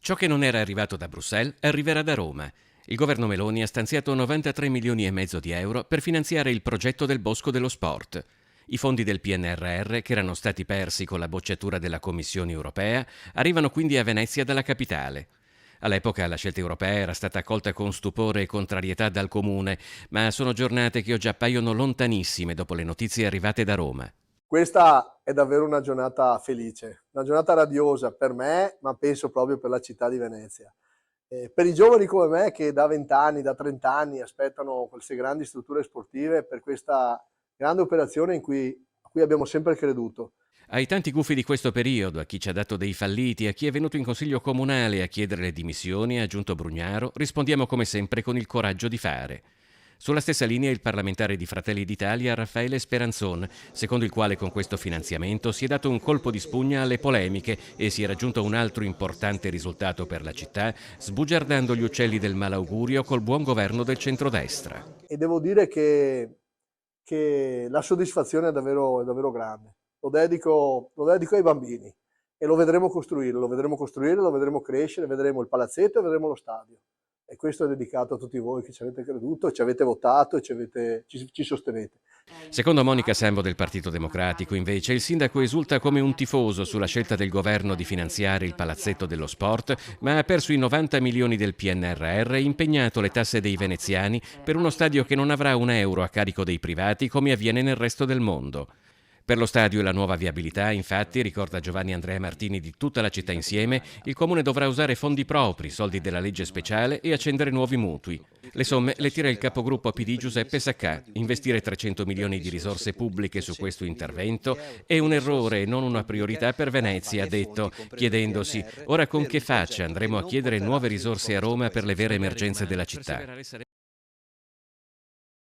Ciò che non era arrivato da Bruxelles arriverà da Roma. Il governo Meloni ha stanziato 93 milioni e mezzo di euro per finanziare il progetto del Bosco dello Sport. I fondi del PNRR, che erano stati persi con la bocciatura della Commissione europea, arrivano quindi a Venezia dalla capitale. All'epoca la scelta europea era stata accolta con stupore e contrarietà dal comune, ma sono giornate che oggi appaiono lontanissime dopo le notizie arrivate da Roma. Questa è davvero una giornata felice, una giornata radiosa per me, ma penso proprio per la città di Venezia. Per i giovani come me che da 20 anni, da 30 anni aspettano queste grandi strutture sportive per questa grande operazione a cui abbiamo sempre creduto. Ai tanti gufi di questo periodo, a chi ci ha dato dei falliti, a chi è venuto in consiglio comunale a chiedere le dimissioni, ha aggiunto Brugnaro, rispondiamo come sempre con il coraggio di fare. Sulla stessa linea il parlamentare di Fratelli d'Italia Raffaele Speranzon, secondo il quale con questo finanziamento si è dato un colpo di spugna alle polemiche e si è raggiunto un altro importante risultato per la città, sbugiardando gli uccelli del malaugurio col buon governo del centrodestra. E devo dire che la soddisfazione è davvero grande. Lo dedico ai bambini e lo vedremo costruire, lo vedremo crescere, vedremo il palazzetto e vedremo lo stadio. E questo è dedicato a tutti voi che ci avete creduto, ci avete votato e ci sostenete. Secondo Monica Sambo del Partito Democratico, invece, il sindaco esulta come un tifoso sulla scelta del governo di finanziare il palazzetto dello sport, ma ha perso i 90 milioni del PNRR e impegnato le tasse dei veneziani per uno stadio che non avrà un euro a carico dei privati come avviene nel resto del mondo. Per lo stadio e la nuova viabilità, infatti, ricorda Giovanni Andrea Martini di Tutta la città insieme, il comune dovrà usare fondi propri, soldi della legge speciale e accendere nuovi mutui. Le somme le tira il capogruppo PD Giuseppe Saccà. Investire 300 milioni di risorse pubbliche su questo intervento è un errore e non una priorità per Venezia, ha detto, chiedendosi ora con che faccia andremo a chiedere nuove risorse a Roma per le vere emergenze della città.